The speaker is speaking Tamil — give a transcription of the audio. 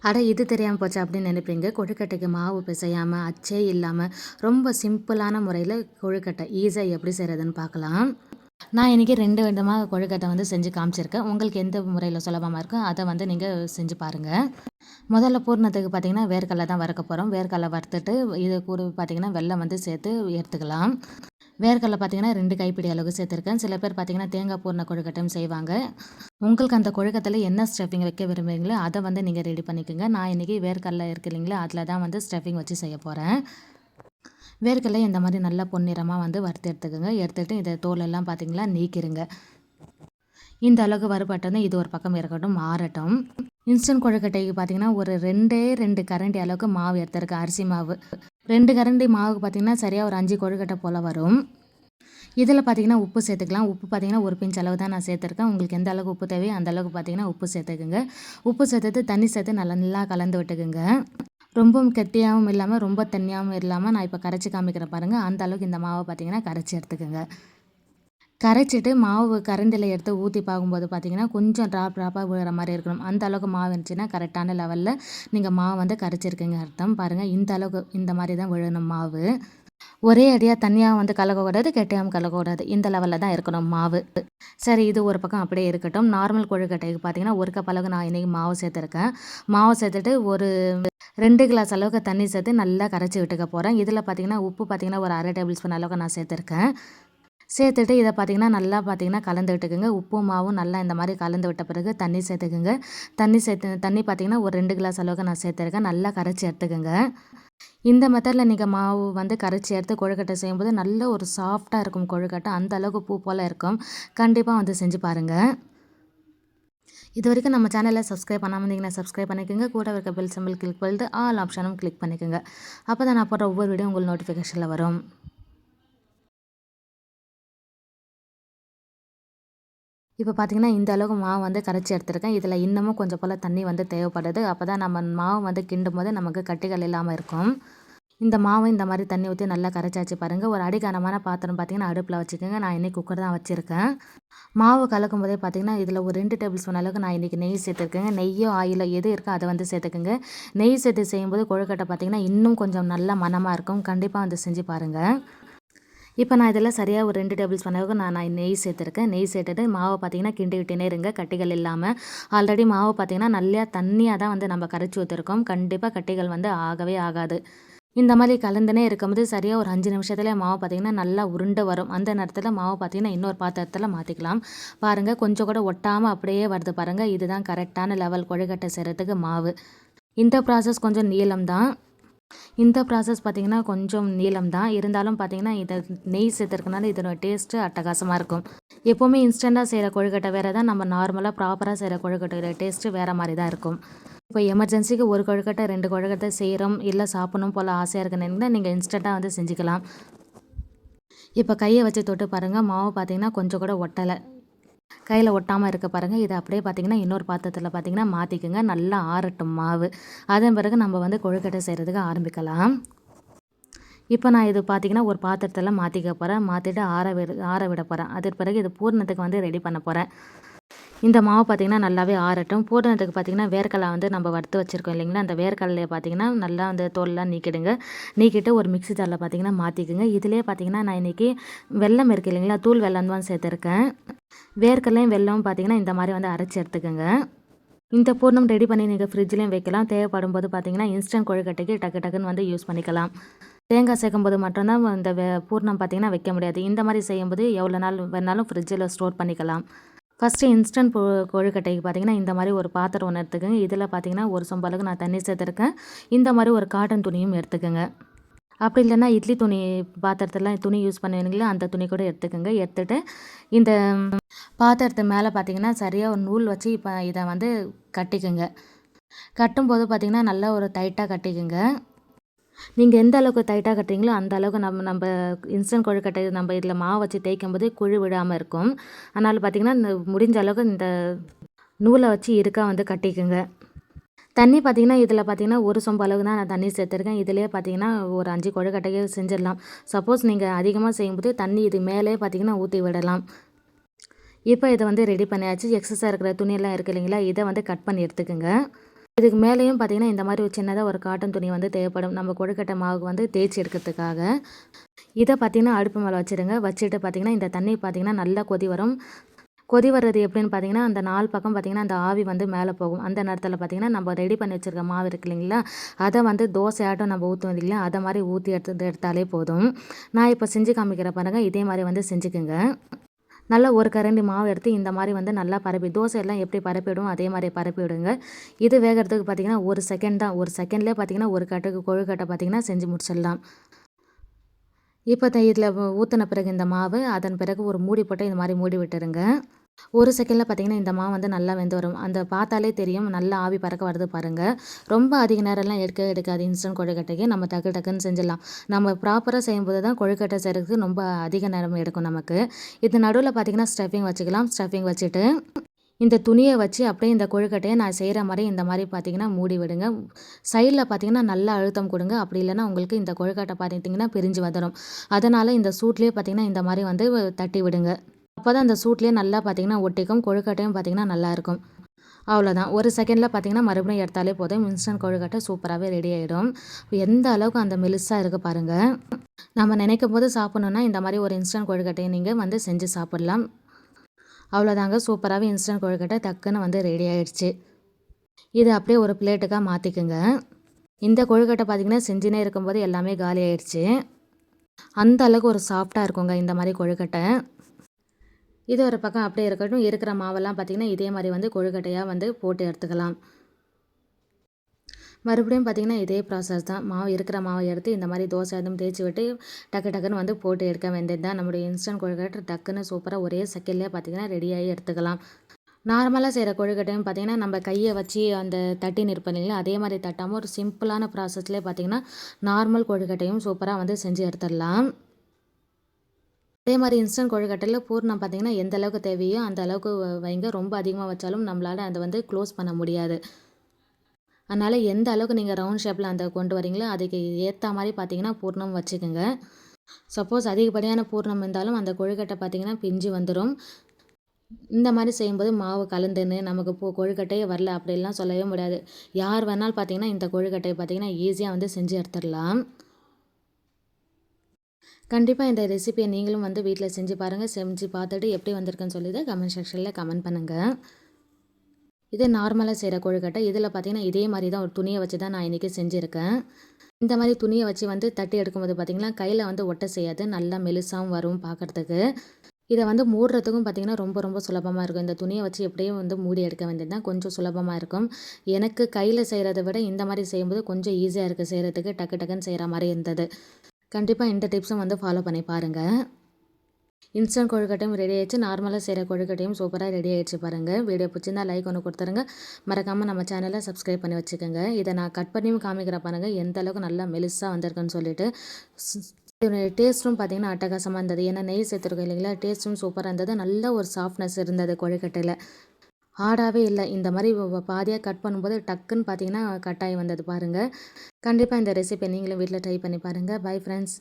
அட இது தெரியாமல் போச்சு அப்படின்னு நினைப்பீங்க. கொழுக்கட்டைக்கு மாவு பிசையாமல் அச்சே இல்லாமல் ரொம்ப சிம்பிளான முறையில் கொழுக்கட்டை ஈஸியாக எப்படி செய்கிறதுன்னு பார்க்கலாம். நான் இன்றைக்கி 2 விதமாக கொழுக்கட்டை செஞ்சு காமிச்சிருக்கேன். உங்களுக்கு எந்த முறையில் சுலபமாக இருக்கோ அதை நீங்கள் செஞ்சு பாருங்கள். முதல்ல பூரணத்துக்கு பார்த்திங்கன்னா வேர்க்கடலை தான் வறுக்க போகிறோம். வேர்க்கடலை வறுத்துட்டு இது கூட பார்த்திங்கன்னா வெல்லம் சேர்த்து எடுத்துக்கலாம். வேர்க்கடலை பார்த்திங்கன்னா 2 கைப்பிடி அளவுக்கு சேர்த்துருக்கேன். சில பேர் பார்த்திங்கன்னா தேங்காய் பூரண கொழுக்கட்டையும் செய்வாங்க. உங்களுக்கு அந்த கொழுக்கட்டையில் என்ன ஸ்டஃபிங் வைக்க விரும்புகிறீங்களோ அதை நீங்கள் ரெடி பண்ணிக்கோங்க. நான் இன்றைக்கி வேர்க்கடலை இருக்குது இல்லைங்களா, அதில் தான் ஸ்டஃபிங் வச்சு செய்ய போகிறேன். வேர்க்கடலை இந்த மாதிரி நல்லா பொன்னிறமாக வறுத்து எடுத்துக்கோங்க. எடுத்துகிட்டு இதை தோலெல்லாம் பார்த்திங்களா நீக்கிருங்க. இந்த அளவுக்கு வறுபட்டதும் இது ஒரு பக்கம் இருக்கட்டும், ஆறட்டும். இன்ஸ்டன்ட் கொழுக்கட்டைக்கு பார்த்திங்கன்னா ஒரு 2 கரண்டி அளவுக்கு மாவு எடுத்துருக்கேன். அரிசி மாவு 2 கரண்டி மாவுக்கு பார்த்திங்கன்னா சரியாக ஒரு 5 கொழுக்கட்டை போல் வரும். இதில் பார்த்திங்கன்னா உப்பு சேர்த்துக்கலாம். உப்பு பார்த்திங்கன்னா ஒரு பிஞ்ச் அளவு தான் நான் சேர்த்துருக்கேன். உங்களுக்கு எந்த அளவுக்கு உப்பு தேவையோ அந்த அளவுக்கு பார்த்திங்கன்னா உப்பு சேர்த்துக்குங்க. உப்பு சேர்த்துட்டு தண்ணி சேர்த்து நல்லா கலந்து விட்டுக்குங்க. ரொம்பவும் கெட்டியாகவும் இல்லாமல் ரொம்ப தண்ணியாகவும் இல்லாமல் நான் இப்போ கரைச்சி காமிக்கிறேன் பாருங்கள். அந்த அளவுக்கு இந்த மாவை பார்த்திங்கன்னா கரைச்சி எடுத்துக்கோங்க. கரைச்சிட்டு மாவு கரண்டியில் எடுத்து ஊற்றி பார்க்கும்போது பார்த்திங்கன்னா கொஞ்சம் ட்ராப்பாக விழுற மாதிரி இருக்கணும். அந்த அளவுக்கு மாவு இருந்துச்சுன்னா கரெக்டான லெவலில் நீங்கள் மாவு கரைச்சிருக்கீங்க அர்த்தம். பாருங்கள் இந்த அளவுக்கு இந்த மாதிரி தான் விழணும் மாவு. ஒரே அடியாக தண்ணியாக கலக்கக்கூடாது, கெட்டியாகவும் கலக்கக்கூடாது. இந்த லெவலில் தான் இருக்கணும் மாவு. சரி, இது ஒரு பக்கம் அப்படியே இருக்கட்டும். நார்மல் கொழுக்கட்டைக்கு பார்த்திங்கன்னா ஒரு கப் அளவுக்கு நான் இன்றைக்கி மாவு சேர்த்துருக்கேன். மாவு சேர்த்துட்டு ஒரு 2 கிளாஸ் அளவுக்கு தண்ணி சேர்த்து நல்லா கரைச்சி விட்டுக்க போகிறேன். இதில் பார்த்திங்கன்னா உப்பு பார்த்திங்கன்னா ஒரு 1/2 டேபிள் ஸ்பூன் அளவுக்கு நான் சேர்த்துருக்கேன். சேர்த்துட்டு இதை பார்த்திங்கன்னா நல்லா கலந்து விட்டுக்குங்க. உப்பும் மாவும் நல்லா இந்த மாதிரி கலந்து விட்ட பிறகு தண்ணி சேர்த்துக்குங்க. தண்ணி பார்த்திங்கன்னா ஒரு 2 கிளாஸ் அளவுக்கு நான் சேர்த்துருக்கேன். நல்லா கரைச்சி எடுத்துக்குங்க. இந்த மெத்தடில் நீங்கள் மாவு கரைச்சி எடுத்து கொழுக்கட்டை செய்யும்போது நல்ல ஒரு சாஃப்டாக இருக்கும் கொழுக்கட்டை. அந்த அளவுக்கு பூ போல் இருக்கும். கண்டிப்பாக செஞ்சு பாருங்கள். இது வரைக்கும் நம்ம சேனலை சப்ஸ்கிரைப் பண்ணாமல் இருந்தீங்கன்னா சப்ஸ்கிரைப் பண்ணிக்கோங்க. கூட இருக்க பெல் சிம்பிள் கிளிக் பண்ணிட்டு ஆல் ஆப்ஷனும் கிளிக் பண்ணிக்கோங்க. அப்போ தான் நான் போடுற ஒவ்வொரு வீடியோ உங்களுக்கு நோட்டிஃபிகேஷனில் வரும். இப்போ பார்த்திங்கன்னா இந்த அளவுக்கு மாவு கரைச்சி எடுத்துருக்கேன். இதில் இன்னமும் கொஞ்சம் போல் தண்ணி தேவைப்படுது. அப்போ தான் நம்ம மாவு கிண்டும் போது நமக்கு கட்டிகள் இல்லாமல் இருக்கும். இந்த மாவை இந்த மாதிரி தண்ணி ஊற்றி நல்லா கரைச்சாச்சு பாருங்கள். ஒரு அடிகனமான பாத்திரம் பார்த்திங்கன்னா அடுப்பில் வச்சுக்கோங்க. நான் இன்றைக்கி குக்கர் தான் வச்சுருக்கேன். மாவு கலக்கும் போதே பார்த்திங்கன்னா இதில் ஒரு 2 டேபிள் ஸ்பூன் அளவுக்கு நான் இன்றைக்கி நெய் சேர்த்துருக்கேங்க. நெய்யோ ஆயிலோ எது இருக்கோ அதை சேர்த்துக்குங்க. நெய் சேர்த்து செய்யும்போது கொழுக்கட்டை பார்த்திங்கன்னா இன்னும் கொஞ்சம் நல்ல மணமாக இருக்கும். கண்டிப்பாக செஞ்சு பாருங்கள். இப்போ நான் இதில் சரியாக ஒரு 2 டேபிள் ஸ்பூன் அளவுக்கு நான் நெய் சேர்த்துருக்கேன். நெய் சேர்த்துட்டு மாவை பார்த்திங்கன்னா கிண்டி விட்டுனே இருங்க, கட்டிகள் இல்லாமல். ஆல்ரெடி மாவு பார்த்திங்கன்னா நல்லா தண்ணியாக தான் நம்ம கரைச்சி ஊற்றிருக்கோம். கண்டிப்பாக கட்டிகள் ஆகவே ஆகாது. இந்த மாதிரி கலந்துனே இருக்கும்போது சரியாக ஒரு 5 நிமிஷத்துல மாவு பார்த்திங்கன்னா நல்லா உருண்டை வரும். அந்த நேரத்தில் மாவு பார்த்திங்கன்னா இன்னொரு பாத்திரத்தில் மாற்றிக்கலாம். பாருங்கள், கொஞ்சம் கூட ஒட்டாமல் அப்படியே வருது பாருங்கள். இதுதான் கரெக்டான லெவல் கொழுக்கட்டை செய்கிறதுக்கு மாவு. இந்த ப்ராசஸ் கொஞ்சம் நீளம் தான். இந்த ப்ராசஸ் பார்த்திங்கன்னா கொஞ்சம் நீளம் தான். இருந்தாலும் பார்த்திங்கன்னா இதை நெய் சேர்த்துருக்கனால இதோட டேஸ்ட்டு அட்டகாசமாக இருக்கும். எப்போவுமே இன்ஸ்டண்ட்டாக செய்கிற கொழுக்கட்டை வேறு தான், நம்ம நார்மலாக ப்ராப்பராக செய்கிற கொழுக்கட்டையோட டேஸ்ட்டு வேறு மாதிரி தான் இருக்கும். இப்போ எமர்ஜென்சிக்கு ஒரு கொழுக்கட்டை 2 கொழுக்கட்டை செய்கிறோம், இல்லை சாப்பிடணும் போல் ஆசையாக இருக்குன்னு நீங்கள் இன்ஸ்டண்ட்டாக செஞ்சுக்கலாம். இப்போ கையை வச்சு தொட்டு பாருங்கள், மாவு பார்த்திங்கன்னா கொஞ்சம் கூட ஒட்டலை, கையில் ஒட்டாமல் இருக்க பாருங்கள். இதை அப்படியே பார்த்திங்கன்னா இன்னொரு பாத்திரத்தில் பார்த்திங்கன்னா மாற்றிக்குங்க. நல்லா ஆறட்டும் மாவு. அதன் பிறகு நம்ம கொழுக்கட்டை செய்கிறதுக்கு ஆரம்பிக்கலாம். இப்போ நான் இது பார்த்திங்கன்னா ஒரு பாத்திரத்தில் மாற்றிக்க போகிறேன். மாற்றிட்டு ஆற விட போகிறேன். அதற்கு பிறகு இது பூரணத்துக்கு ரெடி பண்ண போகிறேன். இந்த மாவு பார்த்திங்கன்னா நல்லாவே ஆறட்டும். பூரணத்துக்கு பார்த்திங்கன்னா வேர்க்கடலை நம்ம வறுத்து வச்சுருக்கோம் இல்லைங்களா, அந்த வேர்க்கடலையை பார்த்திங்கன்னா நல்லா தோலெலாம் நீக்கிடுங்க. நீக்கிட்டு ஒரு மிக்ஸி ஜாரில் பார்த்திங்கன்னா மாற்றிக்குங்க. இதிலே பார்த்திங்கன்னா நான் இன்றைக்கி வெல்லம் இருக்குது இல்லைங்களா, தூள் வெல்லம் தான் சேர்த்துருக்கேன். வேர்க்கடலையும் வெல்லமும் பார்த்திங்கன்னா இந்த மாதிரி அரைச்சி எடுத்துக்கோங்க. இந்த பூர்ணம் ரெடி பண்ணி நீங்கள் ஃப்ரிட்ஜ்லேயும் வைக்கலாம். தேவைப்படும் போது பார்த்திங்கன்னா இன்ஸ்டன்ட் கொழுக்கட்டைக்கு டக்குன்னு யூஸ் பண்ணிக்கலாம். தேங்காய் சேர்க்கும்போது மட்டும்தான் இந்த பூர்ணம் பார்த்திங்கன்னா வைக்க முடியாது. இந்த மாதிரி செய்யும்போது எவ்வளோ நாள் வேணாலும் ஃப்ரிட்ஜில் ஸ்டோர் பண்ணிக்கலாம். ஃபஸ்ட்டு இன்ஸ்டன்ட் கொழுக்கட்டைக்கு பார்த்திங்கன்னா இந்த மாதிரி ஒரு பாத்திரம் ஒன்று எடுத்துக்கோங்க. இதில் பார்த்திங்கன்னா ஒரு சொம்பு அளவுக்கு நான் தண்ணி சேர்த்துருக்கேன். இந்த மாதிரி ஒரு காட்டன் துணியும் எடுத்துக்கோங்க. அப்படி இல்லைன்னா இட்லி துணி பாத்திரத்தில் துணி யூஸ் பண்ணுவீங்களா, அந்த துணி கூட எடுத்துக்கோங்க. எடுத்துகிட்டு இந்த பாத்திரத்து மேலே பார்த்திங்கன்னா சரியாக ஒரு நூல் வச்சு இப்போ இதை கட்டிக்குங்க. கட்டும்போது பார்த்திங்கன்னா நல்லா ஒரு டைட்டாக கட்டிக்குங்க. நீங்கள் எந்த அளவுக்கு டைட்டாக கட்டுறீங்களோ அந்த அளவுக்கு நம்ம இன்ஸ்டன்ட் கொழுக்கட்டை நம்ம இதில் மாவு வச்சு தேய்க்கும் போது குழி விடாமல் இருக்கும். அதனால் பார்த்திங்கன்னா இந்த முடிஞ்ச அளவுக்கு இந்த நூலை வச்சு இருக்கா கட்டிக்குங்க. தண்ணி பார்த்திங்கன்னா இதில் பார்த்திங்கன்னா ஒரு சொம்பு அளவுக்கு தான் நான் தண்ணி சேர்த்துருக்கேன். இதிலே பார்த்திங்கன்னா ஒரு 5 கொழுக்கட்டையே செஞ்சிடலாம். சப்போஸ் நீங்கள் அதிகமாக செய்யும்போது தண்ணி இது மேலே பார்த்திங்கன்னா ஊற்றி விடலாம். இப்போ இதை ரெடி பண்ணியாச்சு. எக்ஸஸாக இருக்கிற துணியெல்லாம் இருக்குது இல்லைங்களா, இதை கட் பண்ணி எடுத்துக்கோங்க. இதுக்கு மேலேயும் பார்த்திங்கன்னா இந்த மாதிரி ஒரு சின்னதாக ஒரு காட்டன் துணி வந்து தேவைப்படும் நம்ம கொழுக்கட்டை மாவுக்கு வந்து தேய்ச்சி எடுக்கிறதுக்காக. இதை பார்த்திங்கன்னா அடுப்பு மேலே வச்சுடுங்க. வச்சுட்டு பார்த்திங்கன்னா இந்த தண்ணி பார்த்திங்கன்னா நல்லா கொதி வரும். கொதி வர்றது எப்படின்னு பார்த்தீங்கன்னா, அந்த 4 பக்கம் பார்த்தீங்கன்னா, அந்த ஆவி வந்து மேலே போகும். அந்த நேரத்தில் பார்த்தீங்கன்னா, நம்ம ரெடி பண்ணி வச்சுருக்க மாவு இருக்கு இல்லைங்களா, அதை வந்து தோசையாட்டம் நம்ம ஊற்றுவோம் இல்லைங்களா, அதை மாதிரி ஊற்றி எடுத்தாலே போதும். நான் இப்போ செஞ்சு காமிக்கிறேன் பாருங்கள். இதே மாதிரி வந்து செஞ்சுக்குங்க. நல்லா ஒரு கரண்டி மாவு எடுத்து இந்த மாதிரி வந்து நல்லா பரப்பி தோசை எல்லாம் எப்படி பரப்பிவிடும் அதே மாதிரி பரப்பி விடுங்க. இது வேகிறதுக்கு பார்த்தீங்கன்னா 1 செகண்ட் தான். 1 செகண்ட்லேயே பார்த்தீங்கன்னா ஒரு கொழுக்கட்டை பார்த்தீங்கன்னா செஞ்சு முடிச்சிடலாம். இப்போ இதில் ஊற்றின பிறகு இந்த மாவு, அதன் பிறகு ஒரு மூடி போட்டு இந்த மாதிரி மூடி விட்டுருங்க. 1 செகண்டில் பார்த்தீங்கன்னா இந்த மாவு வந்து நல்லா வெந்து வரும். அந்த பார்த்தாலே தெரியும் நல்லா ஆவி பறக்க வருது பாருங்கள். ரொம்ப அதிக நேரம்லாம் எடுக்காது இன்ஸ்டன்ட் கொழுக்கட்டைக்கு. நம்ம டக்கு டக்குன்னு செஞ்சிடலாம். நம்ம ப்ராப்பராக செய்யும்போது தான் கொழுக்கட்டை செய்கிறதுக்கு ரொம்ப அதிக நேரம் எடுக்கும் நமக்கு. இது நடுவில் பார்த்தீங்கன்னா ஸ்டஃபிங் வச்சுக்கலாம். ஸ்டஃபிங் வச்சுட்டு இந்த துணியை வச்சு அப்படியே இந்த கொழுக்கட்டையை நான் செய்கிற மாதிரி இந்த மாதிரி பார்த்தீங்கன்னா மூடி விடுங்க. சைடில் பார்த்தீங்கன்னா நல்லா அழுத்தம் கொடுங்க. அப்படி இல்லைன்னா உங்களுக்கு இந்த கொழுக்கட்டை பார்த்தீங்கன்னா பிரிஞ்சு வந்துடும். அதனால் இந்த சூட்லேயே பார்த்தீங்கன்னா இந்த மாதிரி வந்து தட்டி விடுங்க. அப்போ தான் அந்த சூட்லேயே நல்லா பார்த்தீங்கன்னா ஒட்டிக்கும். கொழுக்கட்டையும் பார்த்தீங்கன்னா நல்லாயிருக்கும். அவ்வளோதான். 1 செகண்டில் பார்த்தீங்கன்னா மறுபடியும் எடுத்தாலே போதும். இன்ஸ்டன்ட் கொழுக்கட்டை சூப்பராகவே ரெடி ஆகிடும். எந்த அளவுக்கு அந்த மெலிசாக இருக்குது பாருங்கள். நம்ம நினைக்கும் போது சாப்பிட்ணுன்னா இந்த மாதிரி ஒரு இன்ஸ்டன்ட் கொழுக்கட்டையை நீங்கள் வந்து செஞ்சு சாப்பிட்லாம். அவ்வளோதாங்க. சூப்பராகவே இன்ஸ்டன்ட் கொழுக்கட்டை டக்குன்னு வந்து ரெடி ஆகிடுச்சு. இது அப்படியே ஒரு பிளேட்டுக்காக மாற்றிக்குங்க. இந்த கொழுக்கட்டை பார்த்திங்கன்னா செஞ்சுனே இருக்கும்போது எல்லாமே காலி ஆகிடுச்சு. அந்த அளவுக்கு ஒரு சாஃப்டாக இருக்குங்க இந்த மாதிரி கொழுக்கட்டை. இது ஒரு பக்கம் அப்படியே இருக்கட்டும். இருக்கிற மாவெல்லாம் பார்த்திங்கன்னா இதே மாதிரி வந்து கொழுக்கட்டையாக வந்து போட்டு எடுத்துக்கலாம். மறுபடியும் பார்த்திங்கன்னா இதே ப்ராசஸ் தான். இருக்கிற மாவை எடுத்து இந்த மாதிரி தோசை எதுவும் தேய்ச்சி விட்டு டக்கு டக்குன்னு வந்து போட்டு எடுக்க வேண்டியது தான். நம்மளுடைய இன்ஸ்டன்ட் கொழுக்கட்டை டக்குன்னு சூப்பராக ஒரே செகண்ட்லேயே பார்த்திங்கன்னா ரெடியாகி எடுத்துக்கலாம். நார்மலாக செய்கிற கொழுக்கட்டையும் பார்த்திங்கன்னா நம்ம கையை வச்சு அந்த தட்டி நிற்போம் இல்லைங்களா, அதே மாதிரி தட்டாமல் ஒரு சிம்பிளான ப்ராசஸ்லேயே பார்த்திங்கன்னா நார்மல் கொழுக்கட்டையும் சூப்பராக வந்து செஞ்சு எடுத்துடலாம். அதே மாதிரி இன்ஸ்டன்ட் கொழுக்கட்டையில் பூர்ணம் பார்த்திங்கன்னா எந்த அளவுக்கு தேவையோ அந்த அளவுக்கு வைங்க. ரொம்ப அதிகமாக வச்சாலும் நம்மளால் அதை வந்து க்ளோஸ் பண்ண முடியாது. அதனால் எந்த அளவுக்கு நீங்கள் ரவுண்ட் ஷேப்பில் அந்த கொண்டு வரீங்களோ அதுக்கு ஏற்ற மாதிரி பார்த்தீங்கன்னா பூர்ணம் வச்சுக்கோங்க. சப்போஸ் அதிகப்படியான பூர்ணம் இருந்தாலும் அந்த கொழுக்கட்டை பார்த்திங்கன்னா பிஞ்சு வந்துடும். இந்த மாதிரி செய்யும்போது மாவு கலந்துன்னு நமக்கு கொழுக்கட்டையே வரல அப்படிலாம் சொல்லவே முடியாது. யார் வேணாலும் பார்த்திங்கன்னா இந்த கொழுக்கட்டையை பார்த்திங்கன்னா ஈஸியாக வந்து செஞ்சு எடுத்துடலாம். கண்டிப்பாக இந்த ரெசிபியை நீங்களும் வந்து வீட்டில் செஞ்சு பாருங்கள். செஞ்சு பார்த்துட்டு எப்படி வந்திருக்குன்னு சொல்லி கமெண்ட் செக்ஷனில் கமெண்ட் பண்ணுங்கள். இது நார்மலாக செய்கிற கொழுக்கட்டை. இதில் பார்த்திங்கன்னா இதே மாதிரி தான் ஒரு துணியை வச்சு தான் நான் இன்றைக்கி செஞ்சுருக்கேன். இந்த மாதிரி துணியை வச்சு வந்து தட்டி எடுக்கும்போது பார்த்திங்கன்னா கையில் வந்து ஒட்ட செய்யாது. நல்லா மெலிசாகவும் வரும் பார்க்குறதுக்கு. இதை வந்து மூடுறதுக்கும் பார்த்திங்கன்னா ரொம்ப ரொம்ப சுலபமாக இருக்கும். இந்த துணியை வச்சு எப்படியும் வந்து மூடி எடுக்க வேண்டியது தான். கொஞ்சம் சுலபமாக இருக்கும். எனக்கு கையில் செய்கிறத விட இந்த மாதிரி செய்யும்போது கொஞ்சம் ஈஸியாக இருக்குது செய்கிறதுக்கு. டக்கு டக்குன்னு செய்கிற மாதிரி இருந்தது. கண்டிப்பாக இந்த டிப்ஸும் வந்து ஃபாலோ பண்ணி பாருங்கள். இன்ஸ்டன்ட் கொழுக்கட்டையும் ரெடி ஆகிடுச்சு. நார்மலாக செய்கிற கொழுக்கட்டையும் சூப்பராக ரெடி ஆகிடுச்சு பாருங்கள். வீடியோ பிடிச்சிருந்தா லைக் ஒன்று கொடுத்துருங்க. மறக்காமல் நம்ம சேனலை சப்ஸ்கிரைப் பண்ணி வச்சுக்கோங்க. இதை நான் கட் பண்ணியும் காமிக்கிற பாருங்கள் எந்த அளவுக்கு நல்லா மெலிசாக வந்திருக்குன்னு சொல்லிட்டு. டேஸ்ட்டும் பார்த்திங்கன்னா அட்டகாசமாக இருந்தது. ஏன்னா நெய் சேர்த்துருக்கோம் இல்லைங்களா, டேஸ்ட்டும் சூப்பராக இருந்தது. நல்ல ஒரு சாஃப்ட்னஸ் இருந்தது கொழுக்கட்டையில். ஹார்டாகவே இல்லை. இந்த மாதிரி பாதியாக கட் பண்ணும்போது டக்குன்னு பார்த்திங்கன்னா கட்டாயி வந்தது பாருங்கள். கண்டிப்பாக இந்த ரெசிபியை நீங்களும் வீட்டில் ட்ரை பண்ணி பாருங்கள். Bye friends.